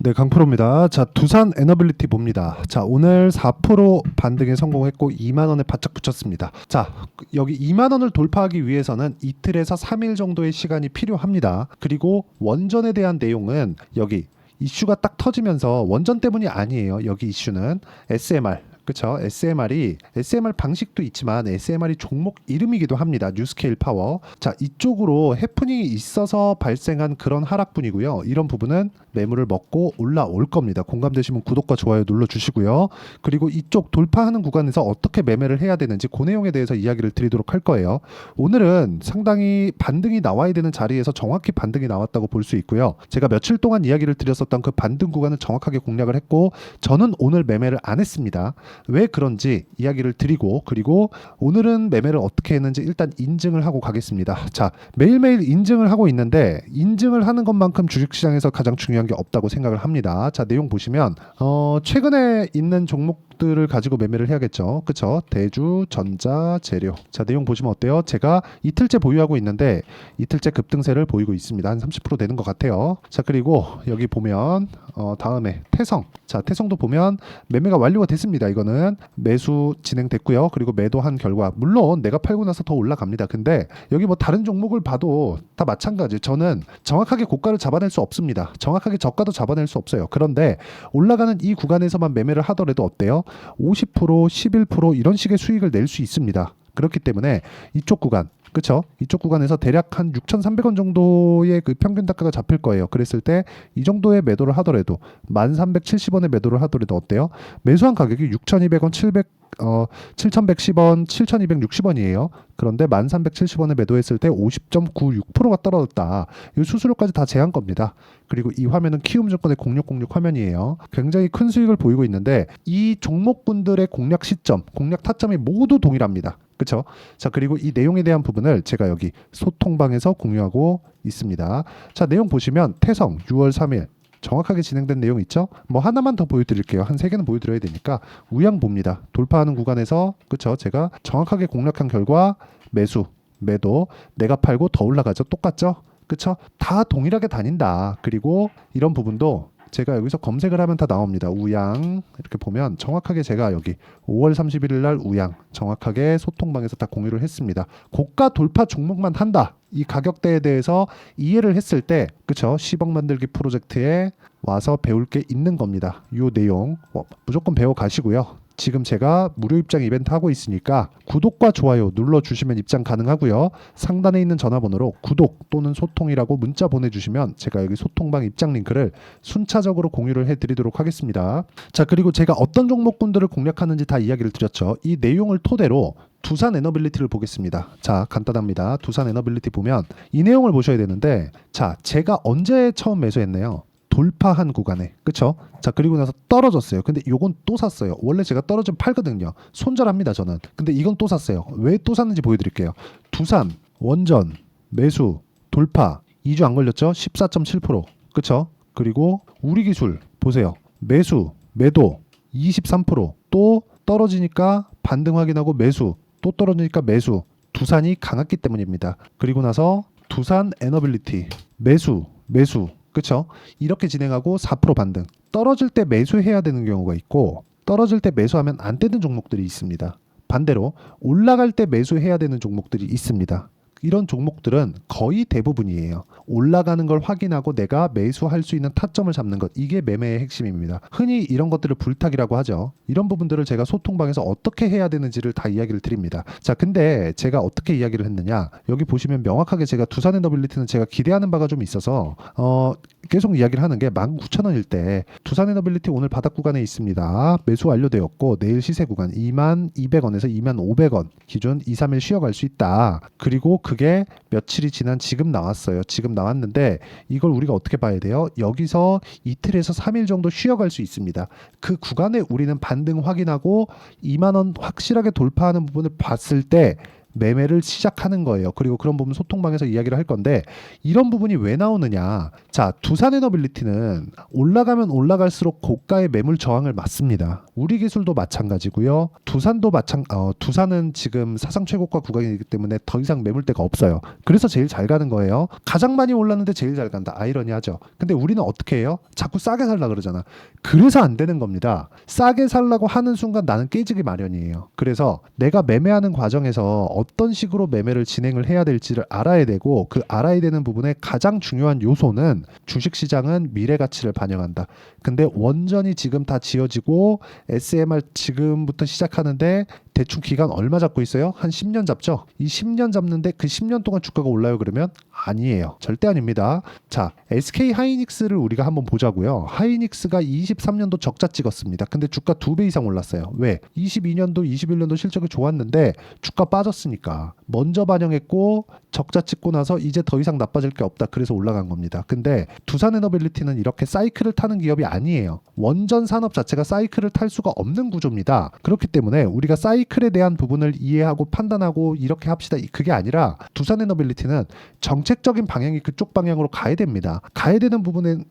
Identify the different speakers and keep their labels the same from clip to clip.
Speaker 1: 네, 강프로입니다. 자, 두산 에너빌리티 봅니다. 자, 오늘 4% 반등에 성공했고 2만 원에 바짝 붙였습니다. 자, 여기 2만 원을 돌파하기 위해서는 이틀에서 3일 정도의 시간이 필요합니다. 그리고 원전에 대한 내용은 여기 이슈가 딱 터지면서 원전 때문이 아니에요. 여기 이슈는 SMR. 그쵸? SMR 방식도 있지만 SMR이 종목 이름이기도 합니다. 뉴스케일 파워. 자, 이쪽으로 해프닝이 있어서 발생한 그런 하락분이고요. 이런 부분은 매물을 먹고 올라올 겁니다. 공감되시면 구독과 좋아요 눌러주시고요. 그리고 이쪽 돌파하는 구간에서 어떻게 매매를 해야 되는지 그 내용에 대해서 이야기를 드리도록 할 거예요. 오늘은 상당히 반등이 나와야 되는 자리에서 정확히 반등이 나왔다고 볼 수 있고요. 제가 며칠 동안 이야기를 드렸었던 그 반등 구간을 정확하게 공략을 했고 저는 오늘 매매를 안 했습니다. 왜 그런지 이야기를 드리고 그리고 오늘은 매매를 어떻게 했는지 일단 인증을 하고 가겠습니다. 자, 매일매일 인증을 하고 있는데 인증을 하는 것만큼 주식시장에서 가장 중요한 게 없다고 생각을 합니다. 자, 내용 보시면 최근에 있는 종목들을 가지고 매매를 해야겠죠. 그쵸? 대주, 전자, 재료. 자, 내용 보시면 어때요? 제가 이틀째 보유하고 있는데 이틀째 급등세를 보이고 있습니다. 한 30% 되는 것 같아요. 자, 그리고 여기 보면 다음에 태성. 자, 태성도 보면 매매가 완료가 됐습니다. 이거는 매수 진행됐고요. 그리고 매도한 결과 물론 내가 팔고 나서 더 올라갑니다. 근데 여기 뭐 다른 종목을 봐도 다 마찬가지. 저는 정확하게 고가를 잡아낼 수 없습니다. 정확하게 저가도 잡아낼 수 없어요. 그런데 올라가는 이 구간에서만 매매를 하더라도 어때요? 50%, 11% 이런 식의 수익을 낼 수 있습니다. 그렇기 때문에 이쪽 구간 그쵸? 이쪽 구간에서 대략 한 6,300원 정도의 그 평균 단가가 잡힐 거예요. 그랬을 때 이 정도의 매도를 하더라도 1,370원에 매도를 하더라도 어때요? 매수한 가격이 6,200원, 7,110원, 7,260원이에요. 그런데 1,370원에 매도했을 때 50.96%가 떨어졌다. 이 수수료까지 다 제한 겁니다. 그리고 이 화면은 키움증권의 0606 화면이에요. 굉장히 큰 수익을 보이고 있는데 이 종목군들의 공략 시점, 공략 타점이 모두 동일합니다. 그쵸? 자, 그리고 이 내용에 대한 부분을 제가 여기 소통방에서 공유하고 있습니다. 자, 내용 보시면 태성 6월 3일 정확하게 진행된 내용 있죠? 뭐 하나만 더 보여드릴게요. 한 3개는 보여드려야 되니까 우양 봅니다. 돌파하는 구간에서 그쵸? 제가 정확하게 공략한 결과 매수, 매도, 내가 팔고 더 올라가죠. 똑같죠? 그쵸? 다 동일하게 다닌다. 그리고 이런 부분도 제가 여기서 검색을 하면 다 나옵니다. 우양 이렇게 보면 정확하게 제가 여기 5월 31일 날 우양 정확하게 소통방에서 다 공유를 했습니다. 고가 돌파 종목만 한다. 이 가격대에 대해서 이해를 했을 때 그쵸? 10억 만들기 프로젝트에 와서 배울 게 있는 겁니다. 이 내용 무조건 배워 가시고요. 지금 제가 무료 입장 이벤트 하고 있으니까 구독과 좋아요 눌러주시면 입장 가능하고요. 상단에 있는 전화번호로 구독 또는 소통이라고 문자 보내주시면 제가 여기 소통방 입장 링크를 순차적으로 공유를 해드리도록 하겠습니다. 자, 그리고 제가 어떤 종목군들을 공략하는지 다 이야기를 드렸죠. 이 내용을 토대로 두산 에너빌리티를 보겠습니다. 자, 간단합니다. 두산 에너빌리티 보면 이 내용을 보셔야 되는데 자, 제가 언제 처음 매수했네요. 돌파한 구간에 그쵸? 자, 그리고 나서 떨어졌어요. 근데 요건 또 샀어요. 원래 제가 떨어지면 팔거든요. 손절합니다 저는. 근데 이건 또 샀어요. 왜 또 샀는지 보여드릴게요. 두산 원전 매수 돌파 2주 안 걸렸죠? 14.7% 그쵸? 그리고 우리기술 보세요. 매수 매도 23%또 떨어지니까 반등 확인하고 매수 또 떨어지니까 매수. 두산이 강했기 때문입니다. 그리고 나서 두산 에너빌리티 매수 그쵸? 이렇게 진행하고 4% 반등. 떨어질 때 매수해야 되는 경우가 있고 떨어질 때 매수하면 안 되는 종목들이 있습니다. 반대로 올라갈 때 매수해야 되는 종목들이 있습니다. 이런 종목들은 거의 대부분이에요. 올라가는 걸 확인하고 내가 매수할 수 있는 타점을 잡는 것. 이게 매매의 핵심입니다. 흔히 이런 것들을 불타기라고 하죠. 이런 부분들을 제가 소통방에서 어떻게 해야 되는지를 다 이야기를 드립니다. 자, 근데 제가 어떻게 이야기를 했느냐. 여기 보시면 명확하게 제가 두산 에너빌리티는 제가 기대하는 바가 좀 있어서 계속 이야기를 하는 게 19,000원일 때 두산 에너빌리티 오늘 바닥 구간에 있습니다. 매수 완료되었고 내일 시세 구간 22,200원에서 22,500원 기준 2, 3일 쉬어갈 수 있다. 그리고 그게 며칠이 지난 지금 나왔어요. 지금 나왔는데 이걸 우리가 어떻게 봐야 돼요? 여기서 이틀에서 3일 정도 쉬어갈 수 있습니다. 그 구간에 우리는 반등 확인하고 2만 원 확실하게 돌파하는 부분을 봤을 때 매매를 시작하는 거예요. 그리고 그런 부분 소통방에서 이야기를 할 건데 이런 부분이 왜 나오느냐. 자, 두산에너빌리티는 올라가면 올라갈수록 고가의 매물 저항을 맞습니다. 우리 기술도 마찬가지고요. 두산은 지금 사상 최고가 구간이기 때문에 더 이상 매물대가 없어요. 그래서 제일 잘 가는 거예요. 가장 많이 올랐는데 제일 잘 간다. 아이러니하죠. 근데 우리는 어떻게 해요? 자꾸 싸게 살라 그러잖아. 그래서 안 되는 겁니다. 싸게 살라고 하는 순간 나는 깨지기 마련이에요. 그래서 내가 매매하는 과정에서 어떤 식으로 매매를 진행을 해야 될지를 알아야 되고, 그 알아야 되는 부분의 가장 중요한 요소는 주식시장은 미래 가치를 반영한다. 근데 원전이 지금 다 지어지고 SMR 지금부터 시작하는데 대충 기간 얼마 잡고 있어요? 한 10년 잡죠? 이 10년 잡는데 그 10년 동안 주가가 올라요 그러면? 아니에요. 절대 아닙니다. 자, SK 하이닉스를 우리가 한번 보자고요. 하이닉스가 23년도 적자 찍었습니다. 근데 주가 2배 이상 올랐어요. 왜? 22년도, 21년도 실적이 좋았는데 주가 빠졌으니까. 먼저 반영했고 적자 찍고 나서 이제 더 이상 나빠질 게 없다. 그래서 올라간 겁니다. 근데 두산에너빌리티는 이렇게 사이클을 타는 기업이 아니에요. 원전 산업 자체가 사이클을 탈 수가 없는 구조입니다. 그렇기 때문에 우리가 사이클에 대한 부분을 이해하고 판단하고 이렇게 합시다. 그게 아니라 두산에너빌리티는 정책적인 방향이 그쪽 방향으로 가야 됩니다. 가야 되는 부분은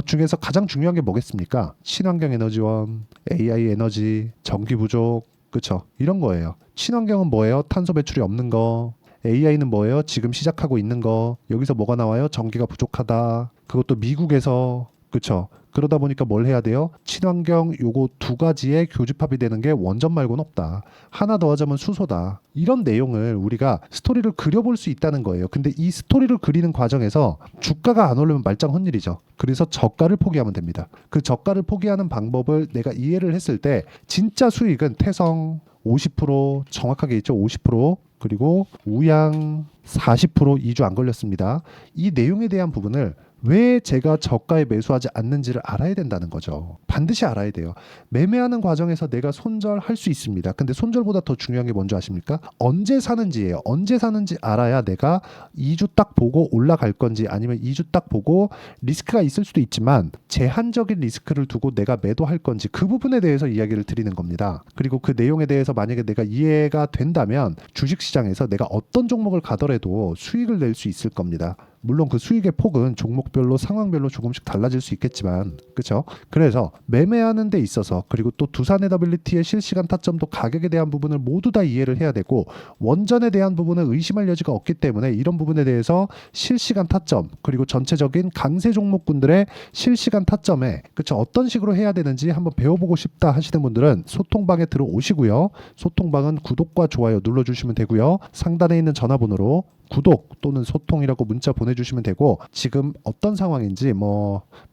Speaker 1: 중에서 가장 중요한 게 뭐겠습니까? 친환경 에너지원, AI 에너지, 전기 부족, 그쵸? 이런 거예요. 친환경은 뭐예요? 탄소 배출이 없는 거. AI는 뭐예요? 지금 시작하고 있는 거. 여기서 뭐가 나와요? 전기가 부족하다. 그것도 미국에서. 그쵸? 그러다 보니까 뭘 해야 돼요? 친환경 요거 두 가지의 교집합이 되는 게 원전 말고는 없다. 하나 더 하자면 수소다. 이런 내용을 우리가 스토리를 그려볼 수 있다는 거예요. 근데 이 스토리를 그리는 과정에서 주가가 안 오르면 말짱 헛일이죠. 그래서 저가를 포기하면 됩니다. 그 저가를 포기하는 방법을 내가 이해를 했을 때 진짜 수익은 태성 50%, 정확하게 있죠. 50%, 그리고 우양 40% 2주 안 걸렸습니다. 이 내용에 대한 부분을 왜 제가 저가에 매수하지 않는지를 알아야 된다는 거죠. 반드시 알아야 돼요. 매매하는 과정에서 내가 손절할 수 있습니다. 근데 손절보다 더 중요한 게 뭔지 아십니까? 언제 사는지예요. 언제 사는지 알아야 내가 2주 딱 보고 올라갈 건지, 아니면 2주 딱 보고 리스크가 있을 수도 있지만 제한적인 리스크를 두고 내가 매도할 건지, 그 부분에 대해서 이야기를 드리는 겁니다. 그리고 그 내용에 대해서 만약에 내가 이해가 된다면 주식시장에서 내가 어떤 종목을 가더라도 수익을 낼 수 있을 겁니다. 물론 그 수익의 폭은 종목별로 상황별로 조금씩 달라질 수 있겠지만, 그렇죠? 그래서 매매하는 데 있어서, 그리고 또 두산에너빌리티의 실시간 타점도 가격에 대한 부분을 모두 다 이해를 해야 되고, 원전에 대한 부분은 의심할 여지가 없기 때문에 이런 부분에 대해서 실시간 타점, 그리고 전체적인 강세 종목군들의 실시간 타점에, 그렇죠? 어떤 식으로 해야 되는지 한번 배워보고 싶다 하시는 분들은 소통방에 들어오시고요. 소통방은 구독과 좋아요 눌러주시면 되고요. 상단에 있는 전화번호로 구독 또는 소통이라고 문자 보내주시면 되고, 지금 어떤 상황인지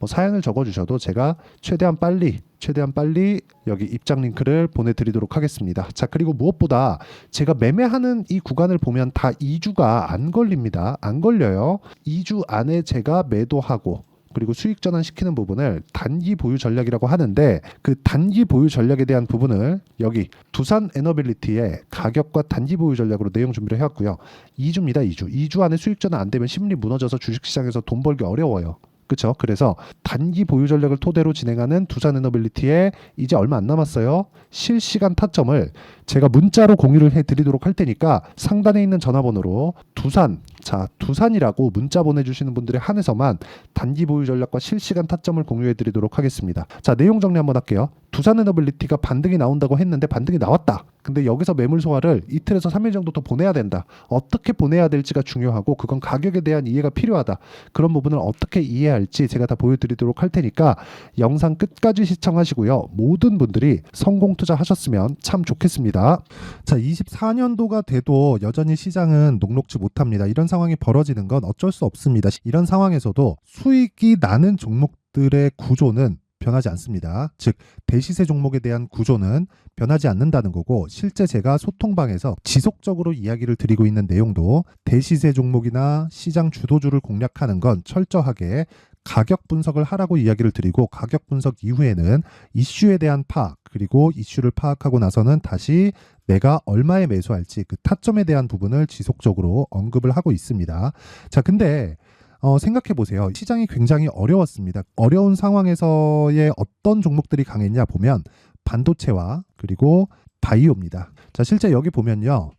Speaker 1: 사연을 적어주셔도 제가 최대한 빨리 여기 입장 링크를 보내드리도록 하겠습니다. 자, 그리고 무엇보다 제가 매매하는 이 구간을 보면 다 2주가 안 걸립니다. 안 걸려요. 2주 안에 제가 매도하고 그리고 수익 전환시키는 부분을 단기 보유 전략이라고 하는데, 그 단기 보유 전략에 대한 부분을 여기 두산에너빌리티의 가격과 단기 보유 전략으로 내용 준비를 해왔고요. 2주입니다. 2주 안에 수익 전환 안 되면 심리 무너져서 주식시장에서 돈 벌기 어려워요. 그렇죠? 그래서 단기 보유 전략을 토대로 진행하는 두산에너빌리티에 이제 얼마 안 남았어요. 실시간 타점을 제가 문자로 공유를 해드리도록 할 테니까 상단에 있는 전화번호로 두산이라고 문자 보내주시는 분들에 한해서만 단기 보유 전략과 실시간 타점을 공유해드리도록 하겠습니다. 자, 내용 정리 한번 할게요. 두산에너빌리티가 반등이 나온다고 했는데 반등이 나왔다. 근데 여기서 매물 소화를 이틀에서 3일 정도 더 보내야 된다. 어떻게 보내야 될지가 중요하고, 그건 가격에 대한 이해가 필요하다. 그런 부분을 어떻게 이해할지 제가 다 보여드리도록 할 테니까 영상 끝까지 시청하시고요. 모든 분들이 성공 투자하셨으면 참 좋겠습니다. 자, 24년도가 돼도 여전히 시장은 녹록지 못합니다. 이런 상황이 벌어지는 건 어쩔 수 없습니다. 이런 상황에서도 수익이 나는 종목들의 구조는 변하지 않습니다. 즉, 대시세 종목에 대한 구조는 변하지 않는다는 거고, 실제 제가 소통방에서 지속적으로 이야기를 드리고 있는 내용도 대시세 종목이나 시장 주도주를 공략하는 건 철저하게 가격 분석을 하라고 이야기를 드리고, 가격 분석 이후에는 이슈에 대한 파악, 그리고 이슈를 파악하고 나서는 다시 내가 얼마에 매수할지 그 타점에 대한 부분을 지속적으로 언급을 하고 있습니다. 자, 근데 생각해 보세요. 시장이 굉장히 어려웠습니다. 어려운 상황에서의 어떤 종목들이 강했냐 보면 반도체와 그리고 바이오입니다. 자, 실제 여기 보면요.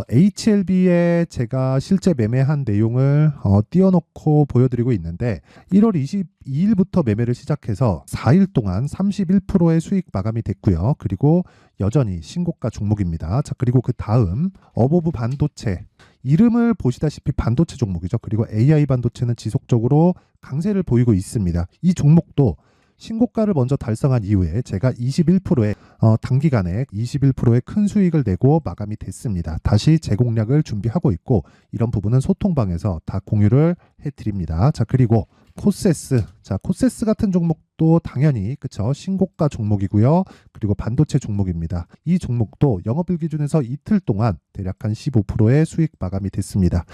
Speaker 1: HLB에 제가 실제 매매한 내용을 띄워놓고 보여드리고 있는데 1월 22일부터 매매를 시작해서 4일 동안 31%의 수익 마감이 됐고요. 그리고 여전히 신고가 종목입니다. 자, 그리고 그 다음 어보브 반도체, 이름을 보시다시피 반도체 종목이죠. 그리고 AI 반도체는 지속적으로 강세를 보이고 있습니다. 이 종목도 신고가를 먼저 달성한 이후에 제가 21%의 단기간에 21%의 큰 수익을 내고 마감이 됐습니다. 다시 재공략을 준비하고 있고 이런 부분은 소통방에서 다 공유를 해드립니다. 자, 그리고 코세스, 자, 코세스 같은 종목도 당연히 그쵸, 신고가 종목이고요. 그리고 반도체 종목입니다. 이 종목도 영업일 기준에서 이틀 동안 대략 한 15%의 수익 마감이 됐습니다.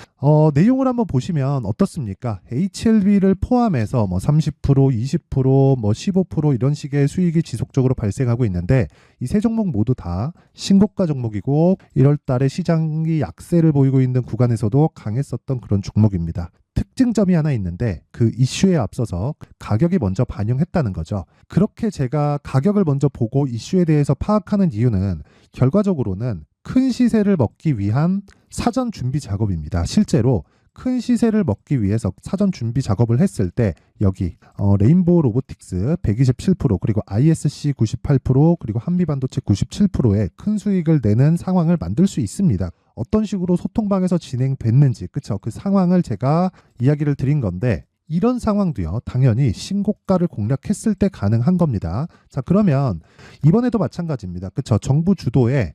Speaker 1: 내용을 한번 보시면 어떻습니까? HLB를 포함해서 뭐 30%, 20%, 뭐 15% 이런 식의 수익이 지속적으로 발생하고 있는데 이 세 종목 모두 다 신고가 종목이고 1월 달에 시장이 약세를 보이고 있는 구간에서도 강했었던 그런 종목입니다. 특징점이 하나 있는데 그 이슈에 앞서서 가격이 먼저 반영했다는 거죠. 그렇게 제가 가격을 먼저 보고 이슈에 대해서 파악하는 이유는 결과적으로는 큰 시세를 먹기 위한 사전 준비 작업입니다. 실제로 큰 시세를 먹기 위해서 사전 준비 작업을 했을 때 여기 레인보우 로보틱스 127% 그리고 ISC 98% 그리고 한미반도체 97%의 큰 수익을 내는 상황을 만들 수 있습니다. 어떤 식으로 소통방에서 진행됐는지 그쵸, 그 상황을 제가 이야기를 드린 건데 이런 상황도요 당연히 신고가를 공략했을 때 가능한 겁니다. 자, 그러면 이번에도 마찬가지입니다. 그쵸, 정부 주도의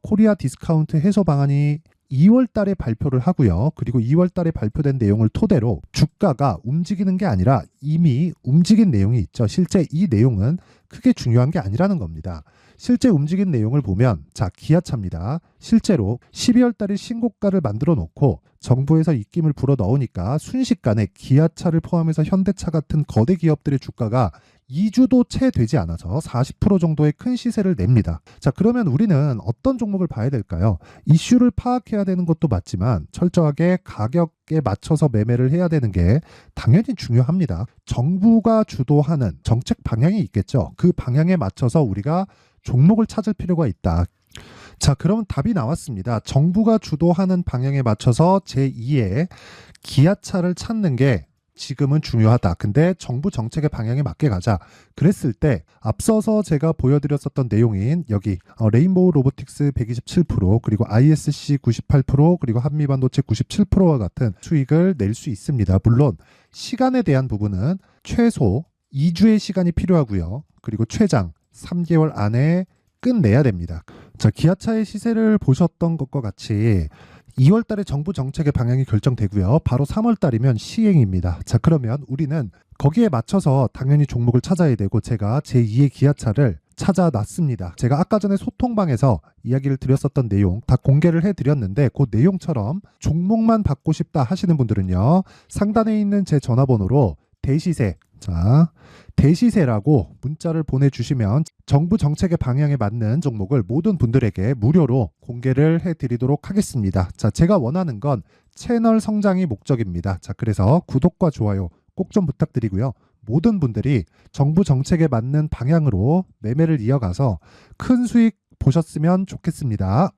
Speaker 1: 코리아 디스카운트 해소 방안이 2월 달에 발표를 하고요. 그리고 2월 달에 발표된 내용을 토대로 주가가 움직이는 게 아니라 이미 움직인 내용이 있죠. 실제 이 내용은 크게 중요한 게 아니라는 겁니다. 실제 움직인 내용을 보면 자, 기아차입니다. 실제로 12월 달에 신고가를 만들어 놓고 정부에서 입김을 불어 넣으니까 순식간에 기아차를 포함해서 현대차 같은 거대 기업들의 주가가 2주도 채 되지 않아서 40% 정도의 큰 시세를 냅니다. 자, 그러면 우리는 어떤 종목을 봐야 될까요? 이슈를 파악해야 되는 것도 맞지만 철저하게 가격에 맞춰서 매매를 해야 되는 게 당연히 중요합니다. 정부가 주도하는 정책 방향이 있겠죠. 그 방향에 맞춰서 우리가 종목을 찾을 필요가 있다. 자, 그럼 답이 나왔습니다. 정부가 주도하는 방향에 맞춰서 제2의 기아차를 찾는 게 지금은 중요하다. 근데 정부 정책의 방향에 맞게 가자. 그랬을 때 앞서서 제가 보여드렸었던 내용인 여기 레인보우 로보틱스 127% 그리고 ISC 98% 그리고 한미반도체 97%와 같은 수익을 낼 수 있습니다. 물론 시간에 대한 부분은 최소 2주의 시간이 필요하고요. 그리고 최장 3개월 안에 끝내야 됩니다. 자, 기아차의 시세를 보셨던 것과 같이 2월 달에 정부 정책의 방향이 결정되고요. 바로 3월 달이면 시행입니다. 자, 그러면 우리는 거기에 맞춰서 당연히 종목을 찾아야 되고 제가 제2의 기아차를 찾아놨습니다. 제가 아까 전에 소통방에서 이야기를 드렸었던 내용 다 공개를 해드렸는데 그 내용처럼 종목만 받고 싶다 하시는 분들은요. 상단에 있는 제 전화번호로 대시세, 자, 대시세라고 문자를 보내주시면 정부 정책의 방향에 맞는 종목을 모든 분들에게 무료로 공개를 해드리도록 하겠습니다. 자, 제가 원하는 건 채널 성장이 목적입니다. 자, 그래서 구독과 좋아요 꼭 좀 부탁드리고요. 모든 분들이 정부 정책에 맞는 방향으로 매매를 이어가서 큰 수익 보셨으면 좋겠습니다.